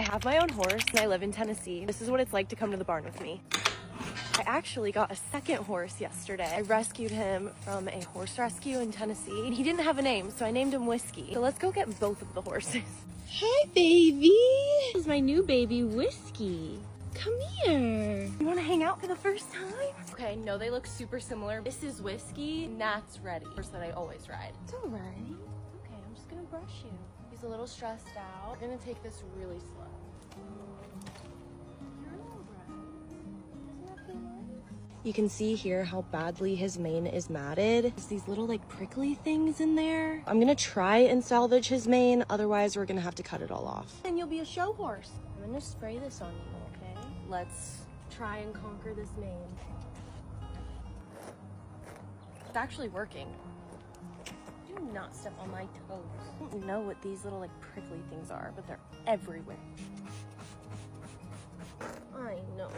I have my own horse and I live in Tennessee. This is what it's like to come to the barn with me. I actually got a second horse yesterday. I rescued him from a horse rescue in Tennessee. And he didn't have a name, so I named him Whiskey. So let's go get both of the horses. Hi, baby. This is my new baby, Whiskey. Come here. You want to hang out for the first time? Okay, I know they look super similar. This is Whiskey, and that's Ready. Horse that I always ride. It's all right. Okay, I'm just gonna brush you. He's a little stressed out. We're gonna take this really slow. You can see here how badly his mane is matted. There's these little like prickly things in there. I'm gonna try and salvage his mane, otherwise we're gonna have to cut it all off. And you'll be a show horse. I'm gonna spray this on you, okay? Let's try and conquer this mane. It's actually working. Do not step on my toes. I don't know what these little like prickly things are, but they're everywhere. I know.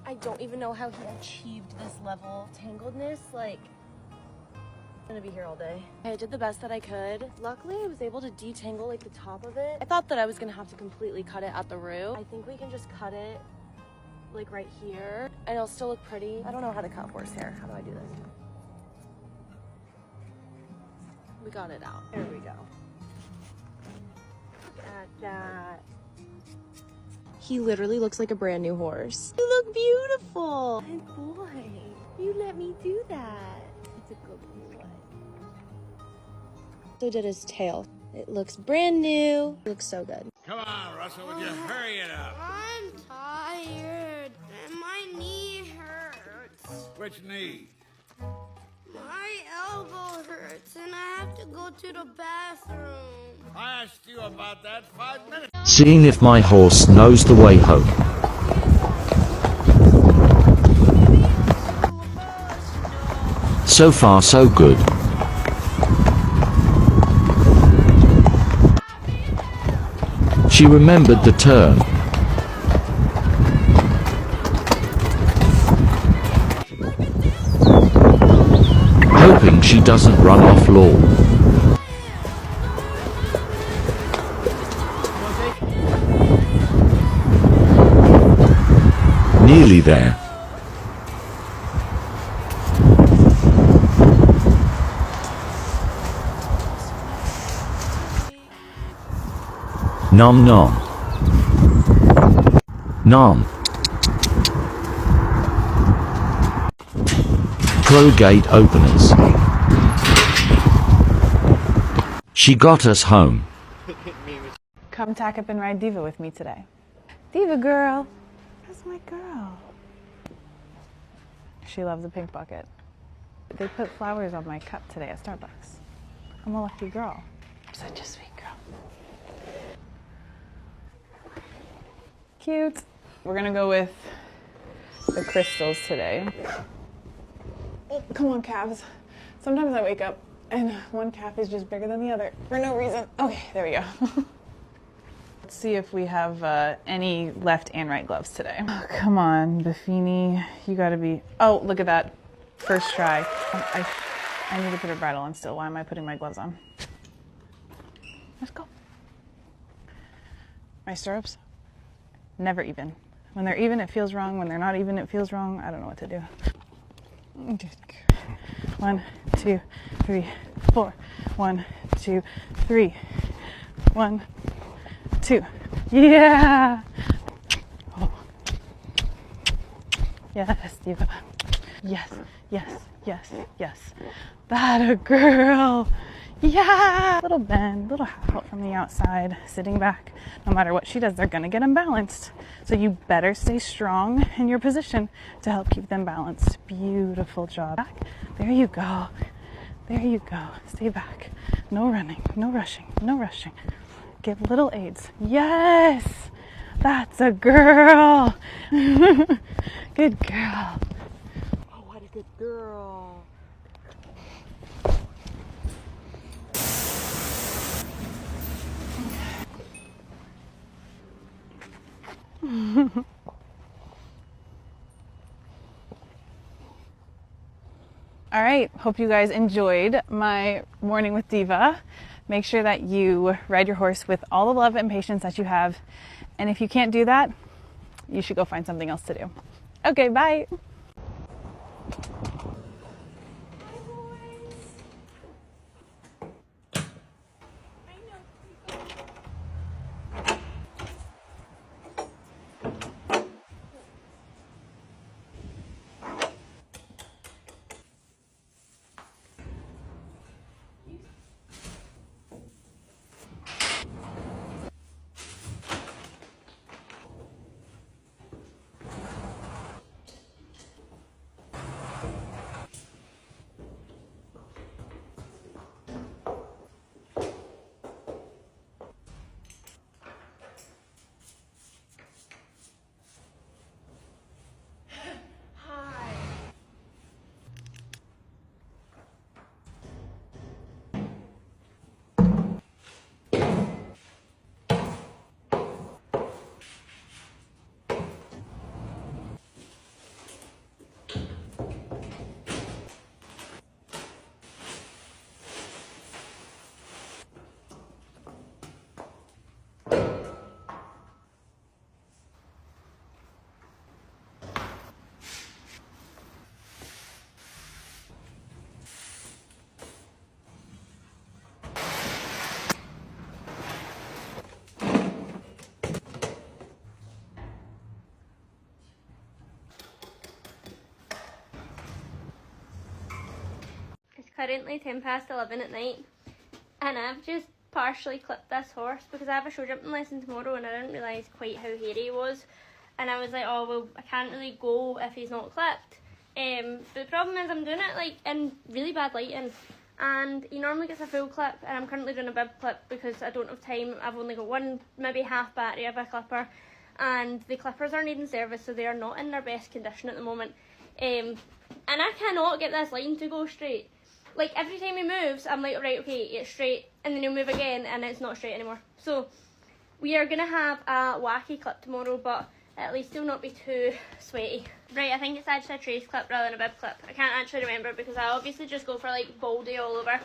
I don't even know how he achieved this level of tangledness. Like, I'm gonna be here all day. I did the best that I could. Luckily, I was able to detangle like the top of it. I thought that I was gonna have to completely cut it at the root. I think we can just cut it like right here and it'll still look pretty. I don't know how to cut horsehair. How do I do this? We got it out. There we go. Look at that. He literally looks like a brand new horse. You look beautiful. Good boy. You let me do that. It's a good boy. So did his tail. It looks brand new. It looks so good. Come on, Russell, would you hurry it up? I'm tired and my knee hurts. Which knee? My elbow hurts and I have to go to the bathroom. I asked you about that 5 minutes. Seeing if my horse knows the way home. So far so good. She remembered the turn. Hoping she doesn't run off lawn. Nearly there. Nom nom. Nom. Pro gate openers. She got us home. Come tack up and ride Diva with me today. Diva girl. That's my girl. She loves a pink bucket. They put flowers on my cup today at Starbucks. I'm a lucky girl. Such a sweet girl. Cute. We're gonna go with the crystals today. Oh, come on, calves. Sometimes I wake up and one calf is just bigger than the other for no reason. Okay, there we go. Let's see if we have any left and right gloves today. Oh, come on, Buffini. You gotta be... Oh, look at that. First try. I need to put a bridle on still. Why am I putting my gloves on? Let's go. My stirrups, never even. When they're even, it feels wrong. When they're not even, it feels wrong. I don't know what to do. 1, 2, 3, 4. 1, 2, 3. 1, 2. Yeah! Oh. Yes, Diva. Yes, yes, yes, yes. That a girl! Yeah! Little bend, little help from the outside, sitting back. No matter what she does, they're gonna get imbalanced. So you better stay strong in your position to help keep them balanced. Beautiful job. Back. There you go. There you go. Stay back. No running, no rushing, no rushing. Give little aids. Yes! That's a girl! Good girl. Oh, what a good girl. All right, hope you guys enjoyed my morning with Diva. Make sure that you ride your horse with all the love and patience that you have. And if you can't do that, you should go find something else to do. Okay, bye. Currently 11:10 at night, and I've just partially clipped this horse because I have a show jumping lesson tomorrow, and I didn't realise quite how hairy he was, and I was like, oh well, I can't really go if he's not clipped. But the problem is I'm doing it like in really bad lighting, and he normally gets a full clip, and I'm currently doing a bib clip because I don't have time. I've only got one, maybe half battery of a clipper, and the clippers are needing service, so they are not in their best condition at the moment. And I cannot get this line to go straight. Like, every time he moves, I'm like, right, okay, it's straight, and then he'll move again, and it's not straight anymore. So, we are going to have a wacky clip tomorrow, but at least he'll not be too sweaty. Right, I think it's actually a trace clip rather than a bib clip. I can't actually remember because I obviously just go for, like, baldy all over.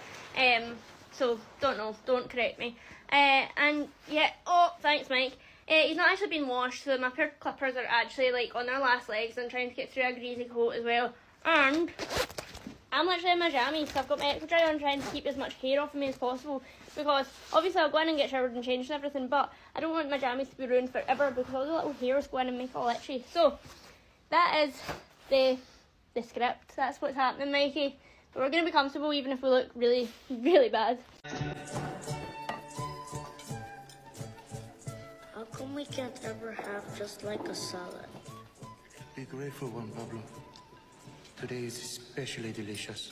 So, don't know, don't correct me. And, yeah, oh, thanks, Mike. He's not actually been washed, so my pair of clippers are actually, like, on their last legs and trying to get through a greasy coat as well. And I'm literally in my jammies, so I've got my Equestrian on trying to keep as much hair off of me as possible, because obviously I'll go in and get showered and changed and everything, but I don't want my jammies to be ruined forever because all the little hairs go in and make it all itchy. So that is the script. That's what's happening, Mikey. But we're going to be comfortable even if we look really, really bad. How come we can't ever have just like a salad? Be grateful one, Pablo. Today is especially delicious.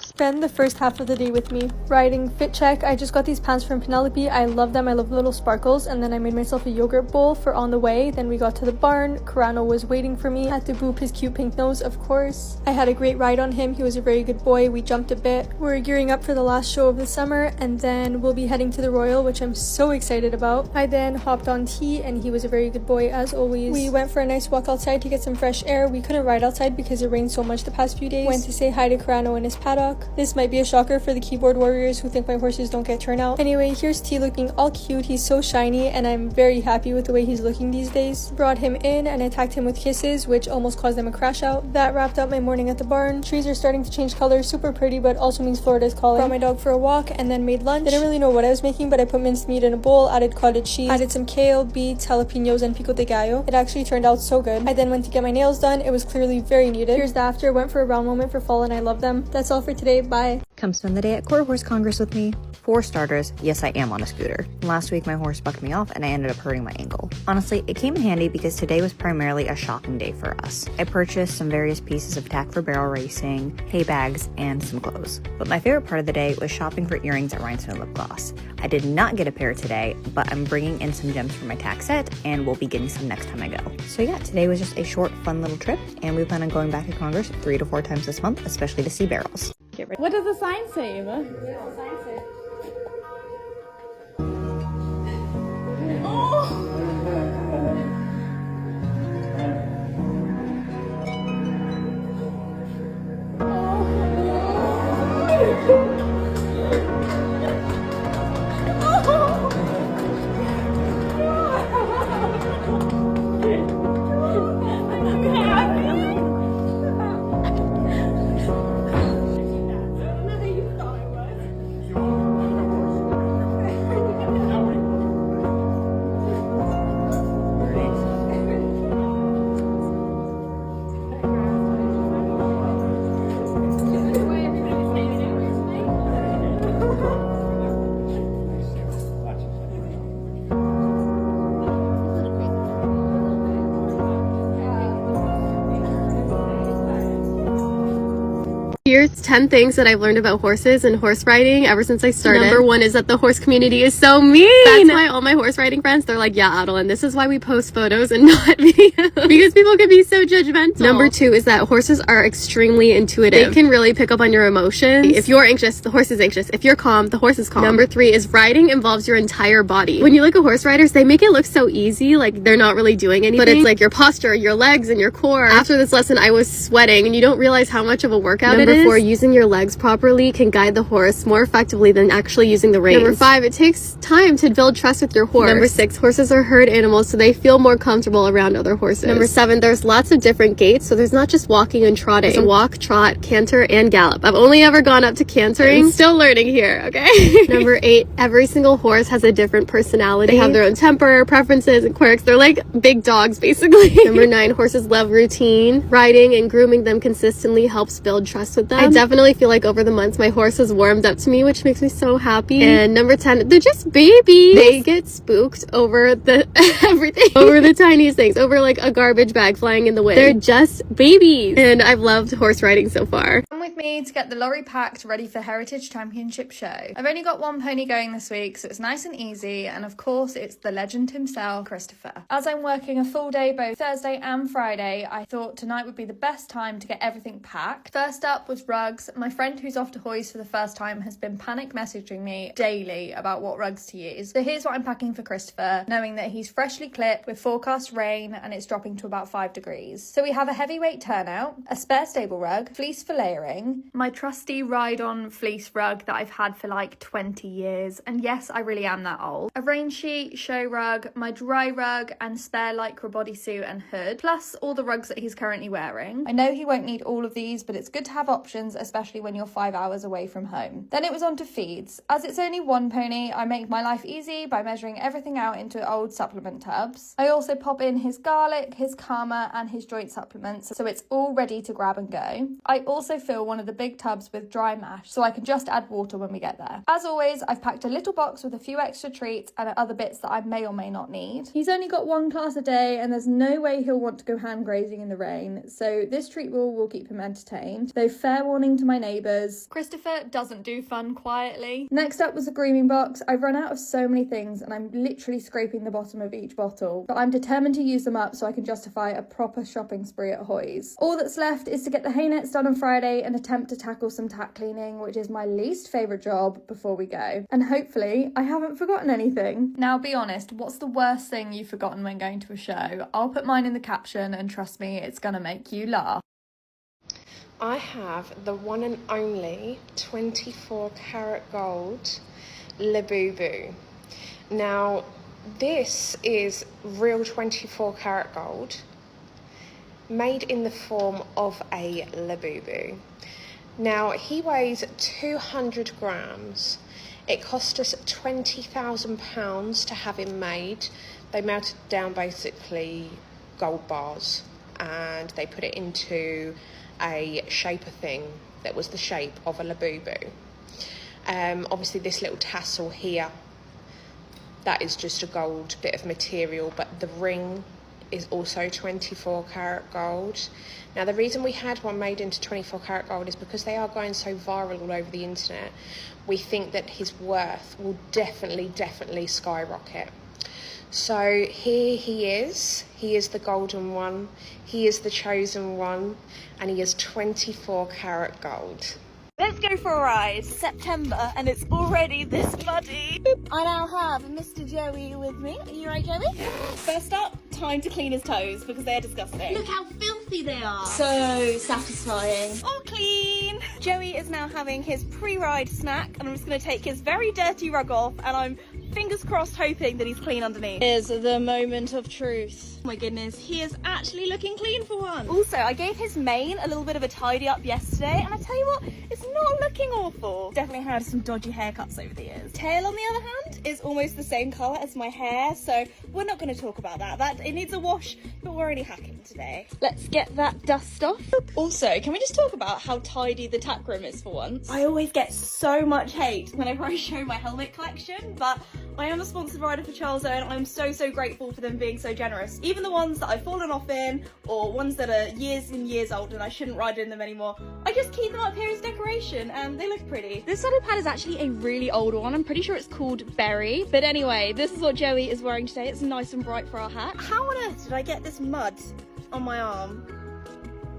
Spend the first half of the day with me. Riding, fit check. I just got these pants from Penelope. I love them. I love the little sparkles. And then I made myself a yogurt bowl for on the way. Then we got to the barn. Carano was waiting for me. Had to boop his cute pink nose, of course. I had a great ride on him. He was a very good boy. We jumped a bit. We're gearing up for the last show of the summer, and then we'll be heading to the Royal, which I'm so excited about. I then hopped on T, and he was a very good boy as always. We went for a nice walk outside to get some fresh air. We couldn't ride outside because it rained so much the past few days. Went to say hi to Carano in his paddock. This might be a shocker for the keyboard warriors who think my horses don't get turnout. Anyway, here's T looking all cute. He's so shiny, and I'm very happy with the way he's looking these days. Brought him in and attacked him with kisses, which almost caused them a crash out. That wrapped up my morning at the barn. Trees are starting to change color, super pretty, but also means Florida's calling. Brought my dog for a walk and then made lunch. Didn't really know what I was making, but I put minced meat in a bowl, added cottage cheese, added some kale, beets, jalapenos, and pico de gallo. It actually turned out so good. I then went to get my nails done. It was clearly very needed. Here's the after. Went for a round moment for fall, and I love them. That's all for today. Bye. Come spend the day at Quarter Horse Congress with me. For starters, yes, I am on a scooter. Last week my horse bucked me off and I ended up hurting my ankle. Honestly, it came in handy because today was primarily a shopping day for us. I purchased some various pieces of tack for barrel racing, hay bags, and some clothes. But my favorite part of the day was shopping for earrings at Rhinestone Lip Gloss. I did not get a pair today, but I'm bringing in some gems for my tack set and we'll be getting some next time I go. So yeah, today was just a short, fun little trip, and we plan on going back to Congress 3 to 4 times this month, especially to see barrels. What does the sign say, Eva? What does the sign say? 10 things that I've learned about horses and horse riding ever since I started. Number 1 is that the horse community is so mean. That's why all my horse riding friends, they're like, yeah, Adeline, this is why we post photos and not videos. Because people can be so judgmental. Number 2 is that horses are extremely intuitive. They can really pick up on your emotions. If you're anxious, the horse is anxious. If you're calm, the horse is calm. Number 3 is riding involves your entire body. When you look at horse riders, they make it look so easy, like they're not really doing anything. But it's like your posture, your legs, and your core. After this lesson, I was sweating, and you don't realize how much of a workout it is. Number 4, using your legs properly can guide the horse more effectively than actually using the reins. Number 5, it takes time to build trust with your horse. Number 6, horses are herd animals, so they feel more comfortable around other horses. Number 7, there's lots of different gaits, so there's not just walking and trotting. There's a walk, trot, canter, and gallop. I've only ever gone up to cantering. I'm still learning here, okay? Number 8, every single horse has a different personality. They have their own temper, preferences, and quirks. They're like big dogs, basically. Number 9, horses love routine. Riding and grooming them consistently helps build trust with them. I definitely feel like over the months my horse has warmed up to me, which makes me so happy. And number 10, they're just babies. They get spooked over the everything, over the tiniest things, over like a garbage bag flying in the wind. They're just babies, and I've loved horse riding so far. Come with me to get the lorry packed ready for Heritage Championship show. I've only got one pony going this week, so it's nice and easy, and of course it's the legend himself, Christopher. As I'm working a full day both Thursday and Friday, I thought tonight would be the best time to get everything packed. First up was rugs. My friend who's off to Hoys for the first time has been panic messaging me daily about what rugs to use. So here's what I'm packing for Christopher, knowing that he's freshly clipped with forecast rain and it's dropping to about 5 degrees. So we have a heavyweight turnout, a spare stable rug, fleece for layering, my trusty ride-on fleece rug that I've had for like 20 years, and yes, I really am that old, a rain sheet, show rug, my dry rug, and spare lycra bodysuit and hood, plus all the rugs that he's currently wearing. I know he won't need all of these, but it's good to have options, especially when you're 5 hours away from home. Then it was on to feeds. As it's only one pony, I make my life easy by measuring everything out into old supplement tubs. I also pop in his garlic, his Karma, and his joint supplements, so it's all ready to grab and go. I also fill one of the big tubs with dry mash, so I can just add water when we get there. As always, I've packed a little box with a few extra treats and other bits that I may or may not need. He's only got one class a day, and there's no way he'll want to go hand grazing in the rain, so this treat ball will keep him entertained. Though fair warning to my neighbours, Christopher doesn't do fun quietly. Next up was a grooming box. I've run out of so many things, and I'm literally scraping the bottom of each bottle, but I'm determined to use them up so I can justify a proper shopping spree at Hoys. All that's left is to get the hay nets done on Friday and attempt to tackle some tack cleaning, which is my least favourite job, before we go. And hopefully I haven't forgotten anything. Now be honest, what's the worst thing you've forgotten when going to a show? I'll put mine in the caption, and trust me, it's gonna make you laugh. I have the one and only 24 karat gold Labubu. Now this is real 24 karat gold made in the form of a Labubu. Now he weighs 200 grams. It cost us £20,000 to have him made. They melted down basically gold bars and they put it into a shaper thing that was the shape of a Labubu. Obviously this little tassel here, that is just a gold bit of material, but the ring is also 24 karat gold. Now the reason we had one made into 24 karat gold is because they are going so viral all over the internet. We think that his worth will definitely skyrocket. So here he is the golden one, he is the chosen one, and he is 24 karat gold. Let's go for a ride. September and it's already this muddy. I now have Mr. Joey with me. Are you right, Joey? First up, time to clean his toes because they're disgusting. Look how filthy they are. So satisfying. All clean. Joey is now having his pre-ride snack and I'm just going to take his very dirty rug off and I'm fingers crossed hoping that he's clean underneath. Here's the moment of truth. Oh my goodness, he is actually looking clean for once. Also, I gave his mane a little bit of a tidy up yesterday and I tell you what, it's not looking awful. Definitely had some dodgy haircuts over the years. Tail on the other hand is almost the same colour as my hair, so we're not going to talk about that. It needs a wash, but we're only hacking today. Let's get that dust off. Also, can we just talk about how tidy the tack room is for once? I always get so much hate whenever I show my helmet collection, but I am a sponsored rider for Charles Owen. I'm so grateful for them being so generous. Even the ones that I've fallen off in, or ones that are years and years old and I shouldn't ride in them anymore, I just keep them up here as decoration and they look pretty. This saddle pad is actually a really old one. I'm pretty sure it's called Berry. But anyway, this is what Joey is wearing today. It's nice and bright for our hat. How on earth did I get this mud on my arm?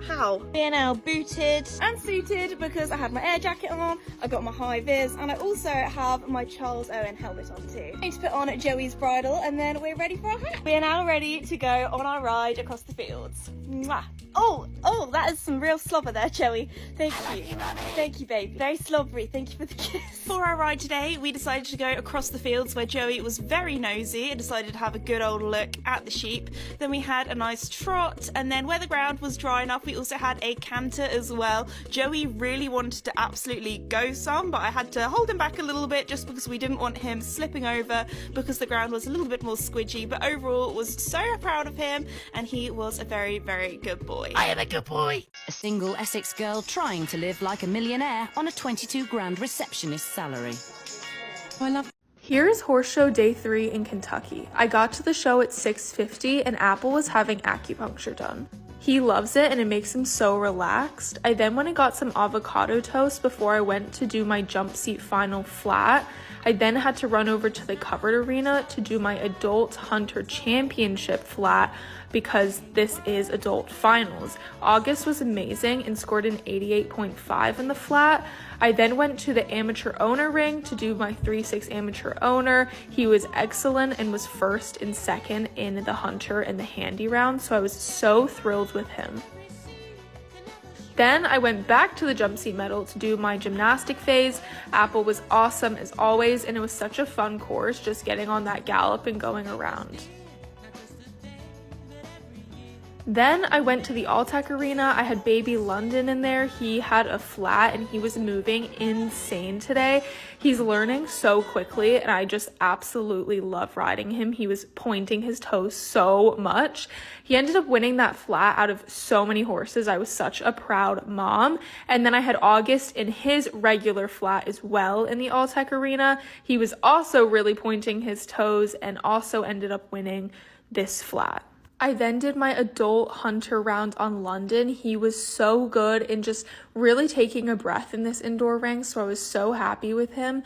How? We are now booted And suited because I have my air jacket on, I got my high vis, and I also have my Charles Owen helmet on too. I need to put on Joey's bridle and then we're ready for our hat. We are now ready to go on our ride across the fields. Mwah. Oh, that is some real slobber there, Joey. Thank you. Thank you, baby. Very slobbery. Thank you for the kiss. For our ride today, we decided to go across the fields where Joey was very nosy and decided to have a good old look at the sheep. Then we had a nice trot, and then where the ground was dry enough, we also had a canter as well. Joey really wanted to absolutely go some, but I had to hold him back a little bit just because we didn't want him slipping over because the ground was a little bit more squidgy. But overall, was so proud of him, and he was a very good boy. I am a good boy. A single Essex girl trying to live like a millionaire on a 22 grand receptionist salary. I love. Here's horse show day 3 in Kentucky. I got to the show at 6:50 and Apple was having acupuncture done. He loves it and it makes him so relaxed. I then went and got some avocado toast before I went to do my jump seat final flat. I then had to run over to the covered arena to do my adult hunter championship flat because this is adult finals. August was amazing and scored an 88.5 in the flat. I then went to the amateur owner ring to do my 3-6 amateur owner. He was excellent and was first and second in the hunter and the handy round, so I was so thrilled with him. Then I went back to the jump seat medal to do my gymnastic phase. Apple was awesome as always, and it was such a fun course just getting on that gallop and going around. Then I went to the Alltech Arena. I had baby London in there. He had a flat and he was moving insane today. He's learning so quickly and I just absolutely love riding him. He was pointing his toes so much. He ended up winning that flat out of so many horses. I was such a proud mom. And then I had August in his regular flat as well in the Alltech Arena. He was also really pointing his toes and also ended up winning this flat. I then did my adult hunter round on London. He was so good in just really taking a breath in this indoor ring, so I was so happy with him,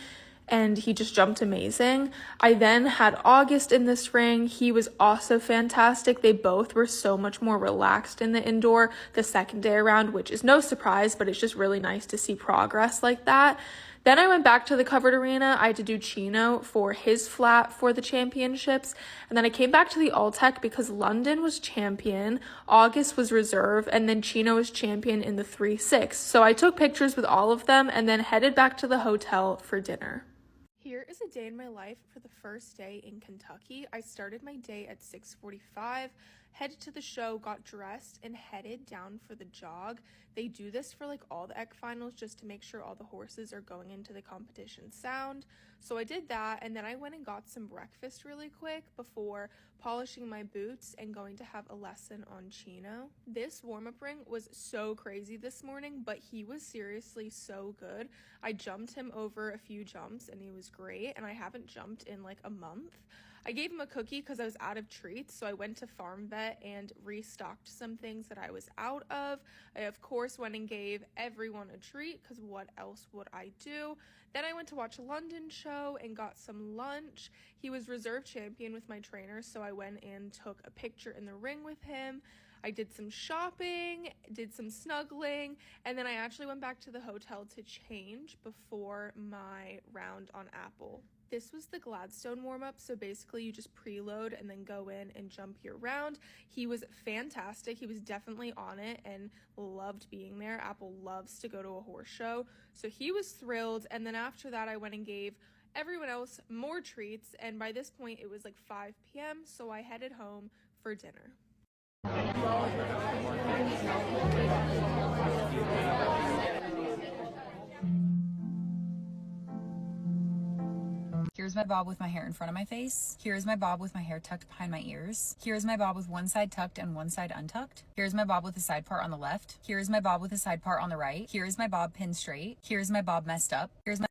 and he just jumped amazing. I then had August in this ring. He was also fantastic. They both were so much more relaxed in the indoor the second day around, which is no surprise, but it's just really nice to see progress like that. Then I went back to the covered arena. I had to do Chino for his flat for the championships. And then I came back to the Alltech because London was champion, August was reserve, and then Chino was champion in the 3-6. So I took pictures with all of them and then headed back to the hotel for dinner. Here is a day in my life for the first day in Kentucky. I started my day at 6:45, headed to the show, got dressed, and headed down for the jog. They do this for like all the EQ finals just to make sure all the horses are going into the competition sound. So I did that, and then I went and got some breakfast really quick before polishing my boots and going to have a lesson on Chino. This warm-up ring was so crazy this morning, but he was seriously so good. I jumped him over a few jumps and he was great, and I haven't jumped in like a month. I gave him a cookie because I was out of treats, so I went to Farm Vet and restocked some things that I was out of. I, of course, went and gave everyone a treat because what else would I do? Then I went to watch a London show and got some lunch. He was reserve champion with my trainer, so I went and took a picture in the ring with him. I did some shopping, did some snuggling, and then I actually went back to the hotel to change before my round on Apple. This was the Gladstone warm-up, so basically you just preload and then go in and jump your round. He was fantastic. He was definitely on it and loved being there. Apple loves to go to a horse show, so he was thrilled. And then after that, I went and gave everyone else more treats, and by this point, it was like 5 p.m., so I headed home for dinner. Here's my bob with my hair in front of my face. Here's my bob with my hair tucked behind my ears. Here's my bob with one side tucked and one side untucked. Here's my bob with the side part on the left. Here's my bob with the side part on the right. Here's my bob pinned straight. Here's my bob messed up. Here's my